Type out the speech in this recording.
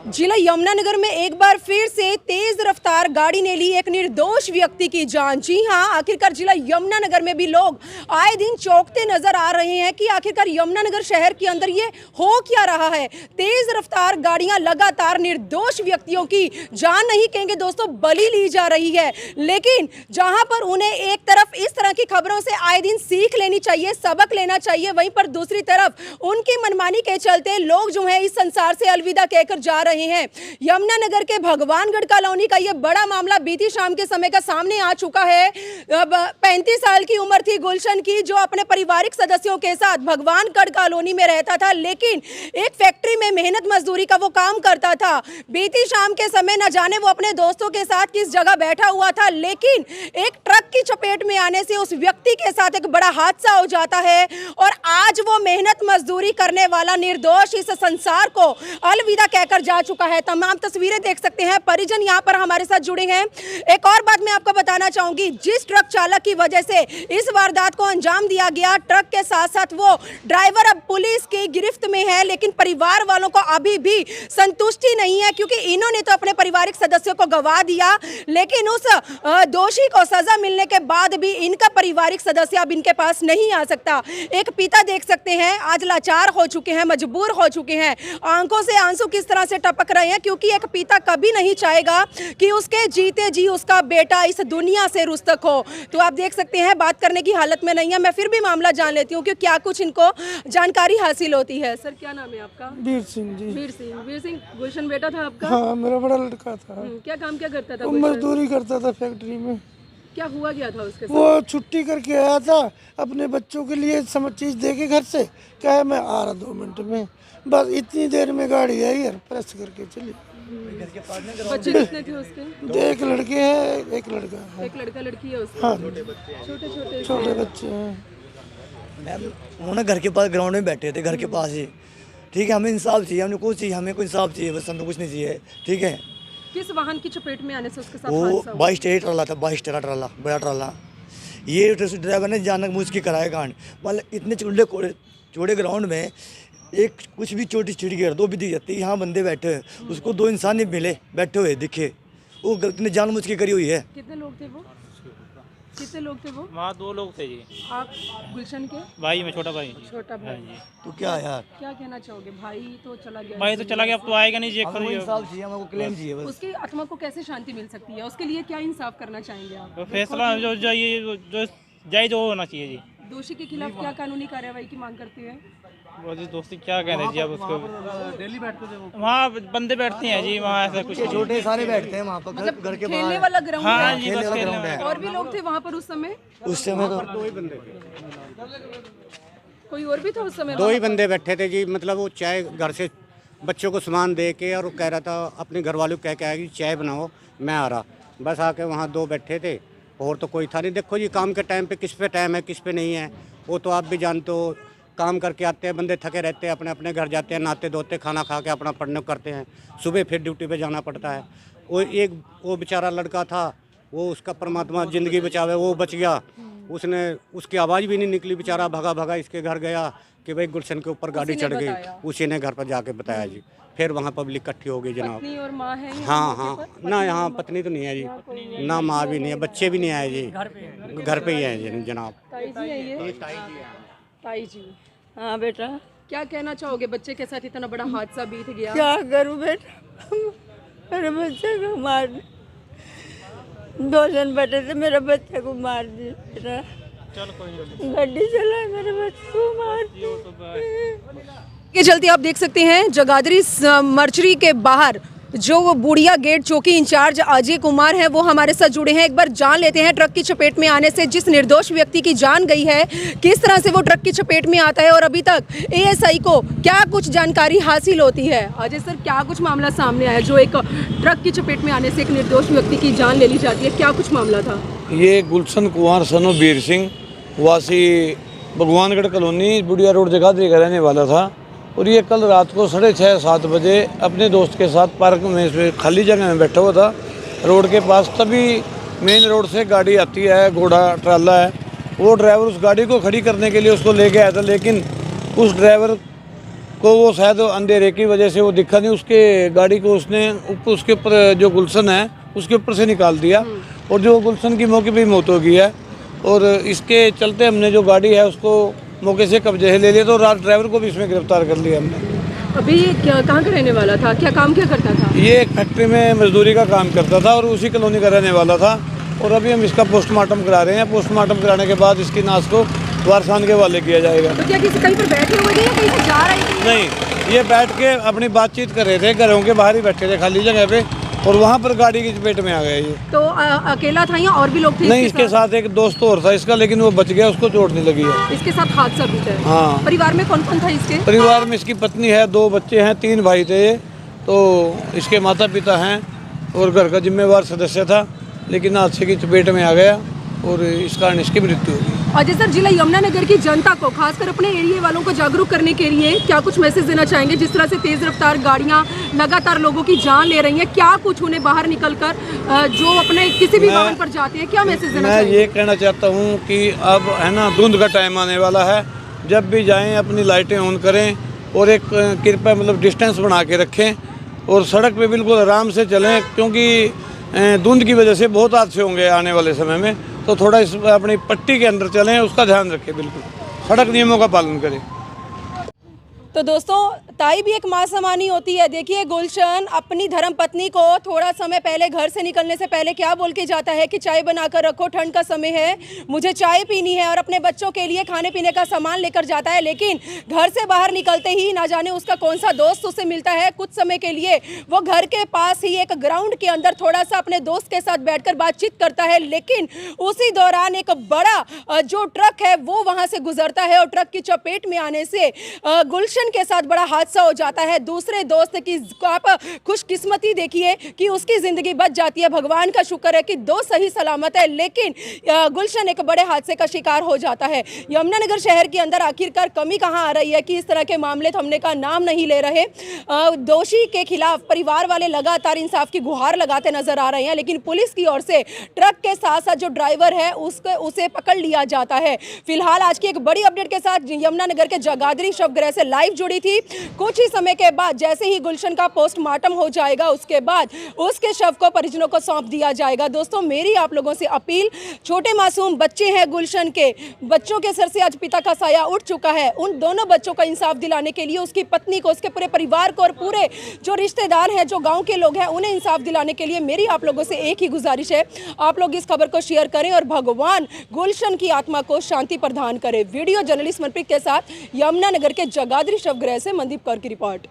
जिला यमुनानगर में एक बार फिर से तेज रफ्तार गाड़ी ने ली एक निर्दोष व्यक्ति की जान। जी हां, आखिरकार जिला यमुनानगर में भी लोग आए दिन चौंकते नजर आ रहे हैं कि आखिरकार यमुनानगर शहर के अंदर ये हो क्या रहा है। तेज रफ्तार गाड़ियां लगातार निर्दोष व्यक्तियों की जान नहीं कहेंगे दोस्तों, बलि ली जा रही है। लेकिन जहां पर उन्हें एक तरफ इस तरह की खबरों से आए दिन सीख लेनी चाहिए, सबक लेना चाहिए, वहीं पर दूसरी तरफ उनकी मनमानी के चलते लोग जो है इस संसार से अलविदा कहकर जा रहे हैं। यमुनानगर के भगवानगढ़ कॉलोनी का यह बड़ा मामला बीती शाम के समय का सामने आ चुका है। अब 35 साल की उम्र थी गुलशन की, जो अपने पारिवारिक सदस्यों के साथ भगवानगढ़ कॉलोनी में रहता था, लेकिन एक फैक्ट्री में मेहनत मजदूरी का वो काम करता था। बीती शाम के समय न जाने वो अपने दोस्तों के साथ किस जगह बैठा हुआ था, लेकिन एक ट्रक की चपेट में आने से उस व्यक्ति के साथ एक बड़ा हादसा हो जाता है और आज वो मेहनत मजदूरी करने वाला निर्दोष इस संसार को अलविदा कहकर जा चुका है। तमाम तस्वीरें देख सकते हैं, परिजन यहाँ पर हमारे साथ जुड़े हैं। एक और बात मैं आपको बताना चाहूंगी, जिस ट्रक चालक की वजह से इस वारदात को अंजाम दिया गया, ट्रक के साथ साथ वो ड्राइवर अब पुलिस की गिरफ्त में है, लेकिन परिवार वालों को अभी भी संतुष्टि नहीं है, क्योंकि इन्होंने तो अपने पारिवारिक सदस्यों को गवा दिया, लेकिन उस दोषी को सजा मिलने के बाद भी इनका पारिवारिक सदस्य अब इनके पास नहीं आ सकता। एक पिता देख सकते हैं आज लाचार हो चुके हैं, मजबूर हो चुके हैं, आंखों से आंसू किस तरह से टपक रहे हैं, क्योंकि एक पिता कभी नहीं चाहेगा कि उसके जीते जी उसका बेटा इस दुनिया से रुस्तक हो। तो आप देख सकते हैं बात करने की हालत में नहीं है। मैं फिर भी मामला जान लेती हूँ कि क्या कुछ इनको जानकारी हासिल होती है। सर, क्या नाम है आपका? वीर सिंह जी। वीर सिंह गुलशन बेटा था आपका? हाँ, मेरा बड़ा लड़का था। क्या काम क्या करता था? वो मजदूरी करता था फैक्ट्री में। क्या हुआ गया था उसके साथ? वो छुट्टी करके आया था अपने बच्चों के लिए सब चीज दे के घर से, क्या मैं आ रहा 2 मिनट में, बस इतनी देर में गाड़ी आई और प्रेस करके चली। बच्चे कितने थे उसके? एक लड़के हैं, एक लड़का है। एक लड़का लड़की है उसके? हाँ, छोटे बच्चे हैं। मैम वो ना घर के पास ग्राउंड में बैठे थे, घर के पास ही। ठीक है, हमें इंसाफ चाहिए, हमें कुछ चाहिए, हमें कोई इंसाफ चाहिए, बस हमें कुछ नहीं चाहिए। ठीक है, किस वाहन की चपेट में आने से उसके साथ वो हादसा हुआ? 22 ट्राला था, 22 ट्राला, बड़ा ट्राला। ये ड्राइवर ने जानक मुझ की कराया कांड, मतलब इतने चौड़े ग्राउंड में एक कुछ भी चोटी छिड़ गया, 2 भी दी जाती। यहाँ बंदे बैठे हैं, उसको 2 इंसान नहीं मिले, बैठे हुए दिखे, वो गलती ने जानबूझ के करी हुई है। कितने लोग थे वो? कितने लोग थे वो? वहाँ 2 लोग थे जी। आप गुलशन के भाई में छोटा भाई। छोटा भाई? तो क्या यार, क्या कहना चाहोगे? भाई तो चला गया, भाई तो चला गया, अब तो आएगा नहीं जी। हमें कोई इंसाफ चाहिए, हमें क्लेम चाहिए बस। उसकी आत्मा को कैसे शांति मिल सकती है? उसके लिए क्या इंसाफ करना चाहेंगे आप? तो फैसला जो जायज वो होना चाहिए जी। दोषी के खिलाफ क्या कानूनी कार्रवाई की मांग करते हैं? वो जी दोस्ती क्या कह रहे हैं जी, अब उसको डेली बैठते थे वहाँ बंदे बैठते हैं जी, वहाँ ऐसा कुछ नहीं। छोटे सारे बैठते हैं वहाँ पर, घर के खेलने बाहर। वाला ग्राउंड हाँ है? जी, बस खेलने वाला। और भी लोग थे वहाँ पर उस समय? उस समय तो कोई और भी था उस समय? 2 ही बंदे बैठे थे जी। मतलब वो चाय घर से बच्चों को सामान दे के, और वो कह रहा था अपने घर वालों को कह के आया कि चाय बनाओ, मैं आ रहा। बस आके वहाँ 2 बैठे थे, और तो कोई था नहीं। देखो जी, काम के टाइम पे किस पे टाइम है, किस पे नहीं है, वो तो आप भी जानते हो। काम करके आते हैं बंदे, थके रहते हैं, अपने अपने घर जाते हैं, नहाते धोते, खाना खा के अपना पढ़ने करते हैं, सुबह फिर ड्यूटी पे जाना पड़ता है। वो बेचारा लड़का था, वो उसका परमात्मा ज़िंदगी बचावे, वो बच गया। उसकी आवाज़ भी नहीं निकली, बेचारा भगा भगा इसके घर गया कि भाई गुलशन के ऊपर गाड़ी चढ़ गई। उसी ने घर पर जाके बताया जी। फिर वहाँ पब्लिक इकट्ठी हो गई जनाब। पत्नी और माँ है? हाँ, ना यहाँ पत्नी तो नहीं है जी, ना माँ भी नहीं है, बच्चे भी नहीं आए जी, घर पे ही है जनाब। ताई जी है ये? ताई जी, हाँ बेटा। क्या कहना चाहोगे? बच्चे के साथ इतना बड़ा हादसा बीत गया। क्या करूँ बेटा, मेरे बच्चे को मार दी। 2 जन बैठे थे, मेरे बच्चे को मार दी बेटा। गाड़ी चला, मेरे बच्चे को मार दी। के चलते आप देख सकते हैं जगाधरी मर्चरी के बाहर जो वो बुढ़िया गेट चौकी इंचार्ज अजय कुमार हैं, वो हमारे साथ जुड़े हैं। एक बार जान लेते हैं ट्रक की चपेट में आने से जिस निर्दोष व्यक्ति की जान गई है, किस तरह से वो ट्रक की चपेट में आता है और अभी तक एएसआई को क्या कुछ जानकारी हासिल होती है। अजय सर, क्या कुछ मामला सामने आया जो एक ट्रक की चपेट में आने से एक निर्दोष व्यक्ति की जान ले ली जाती है? क्या कुछ मामला था? ये गुलशन कुमार सनो वीर सिंह, वासी भगवानगढ़ कॉलोनी बुढ़िया रोड जगाधरी का रहने वाला था, और ये कल रात को 6:30-7 बजे अपने दोस्त के साथ पार्क में खाली जगह में बैठा हुआ था रोड के पास। तभी मेन रोड से गाड़ी आती है, घोड़ा ट्राला है, वो ड्राइवर उस गाड़ी को खड़ी करने के लिए उसको लेके आया था, लेकिन उस ड्राइवर को वो शायद अंधेरे की वजह से वो दिखा नहीं, उसके गाड़ी को उसने उसके ऊपर जो गुलशन है उसके ऊपर से निकाल दिया और जो गुलशन की मौके पे ही मौत हो गई है। और इसके चलते हमने जो गाड़ी है उसको मौके से कब्जे से ले लिया, तो रात ड्राइवर को भी इसमें गिरफ्तार कर लिया हमने। अभी क्या कहाँ का रहने वाला था, क्या काम क्या करता था? ये एक फैक्ट्री में मजदूरी का काम करता था और उसी कॉलोनी का रहने वाला था। और अभी हम इसका पोस्टमार्टम करा रहे हैं। पोस्टमार्टम कराने के बाद इसकी लाश को वारसान के हवाले किया जाएगा। तो क्या किसी कहीं पर बैठे हुए थे या कहीं से जा रहे थे? नहीं, ये बैठ के अपनी बातचीत कर रहे थे, घरों के बाहर ही बैठे थे खाली जगह पे, और वहाँ पर गाड़ी की चपेट में आ गए ये। तो अकेला था या और भी लोग थे? नहीं, इसके साथ एक दोस्त और था इसका, लेकिन वो बच गया, उसको चोट नहीं लगी है। इसके साथ हादसा भी था। हाँ। परिवार में कौन कौन था इसके? परिवार में इसकी पत्नी है, 2 बच्चे हैं, 3 भाई थे ये। तो इसके माता पिता हैं और घर का जिम्मेवार सदस्य था, लेकिन हादसे की चपेट में आ गया और इस कारण इसकी मृत्यु हो गई। अजय सर, जिला यमुनानगर की जनता को, खासकर अपने एरिया वालों को जागरूक करने के लिए क्या कुछ मैसेज देना चाहेंगे? जिस तरह से तेज रफ्तार गाड़ियां लगातार लोगों की जान ले रही हैं, क्या कुछ उन्हें बाहर निकलकर जो अपने किसी भी वाहन पर जाते हैं, क्या मैसेज देना चाहेंगे? मैं ये कहना चाहता हूँ कि अब है ना, धुंध का टाइम आने वाला है। जब भी जाएं अपनी लाइटें ऑन करें और एक कृपया मतलब डिस्टेंस बना के रखें और सड़क पे बिल्कुल आराम से चलें, क्योंकि धुंध की वजह से बहुत हादसे होंगे आने वाले समय में। तो थोड़ा इस अपनी पट्टी के अंदर चलें, उसका ध्यान रखें, बिल्कुल सड़क नियमों का पालन करें। तो दोस्तों, ताई भी एक माँ समानी होती है। देखिए, गुलशन अपनी धर्म पत्नी को थोड़ा समय पहले घर से निकलने से पहले क्या बोल के जाता है कि चाय बनाकर रखो, ठंड का समय है, मुझे चाय पीनी है, और अपने बच्चों के लिए खाने पीने का सामान लेकर जाता है। लेकिन घर से बाहर निकलते ही ना जाने उसका कौन सा दोस्त उससे मिलता है। कुछ समय के लिए वो घर के पास ही एक ग्राउंड के अंदर थोड़ा सा अपने दोस्त के साथ बैठकर बातचीत करता है, लेकिन उसी दौरान एक बड़ा जो ट्रक है वो वहाँ से गुजरता है और ट्रक की चपेट में आने से गुलशन के साथ बड़ा हादसा हो जाता है। दूसरे दोस्त की आप खुशकिस्मती देखिए कि उसकी जिंदगी बच जाती है। भगवान का शुक्र है कि 2 सही सलामत है, लेकिन गुलशन एक बड़े हादसे का शिकार हो जाता है। यमुनानगर शहर के अंदर आखिरकार कमी कहां आ रही है कि इस तरह के मामले थमने का नाम नहीं ले रहे। दोषी के खिलाफ परिवार वाले लगातार इंसाफ की गुहार लगाते नजर आ रहे हैं, लेकिन पुलिस की ओर से ट्रक के साथ साथ जो ड्राइवर है उसे पकड़ लिया जाता है। फिलहाल आज की एक बड़ी अपडेट के साथ यमुनानगर के जगाधरी शवगृह से लाइव जुड़ी थी। कुछ ही समय के बाद जैसे ही गुलशन का पोस्टमार्टम हो जाएगा, उसके बाद उसके शव को परिजनों को सौंप दिया जाएगा। दोस्तों, मेरी आप लोगों से अपील, छोटे मासूम बच्चे हैं गुलशन के, बच्चों के सर से आज पिता का साया उठ चुका है। उन दोनों बच्चों को इंसाफ दिलाने के लिए, उसकी पत्नी को, उसके पूरे परिवार को और पूरे जो रिश्तेदार हैं, जो गांव के लोग हैं, उन्हें इंसाफ दिलाने के लिए मेरी आप लोगों से एक ही गुजारिश है, आप लोग इस खबर को शेयर करें और भगवान गुलशन की आत्मा को शांति प्रदान करें। वीडियो जर्नलिस्ट मनप्रीत के साथ यमुनानगर के जगाधरी शवगृह से मनदीप कौर की रिपोर्ट।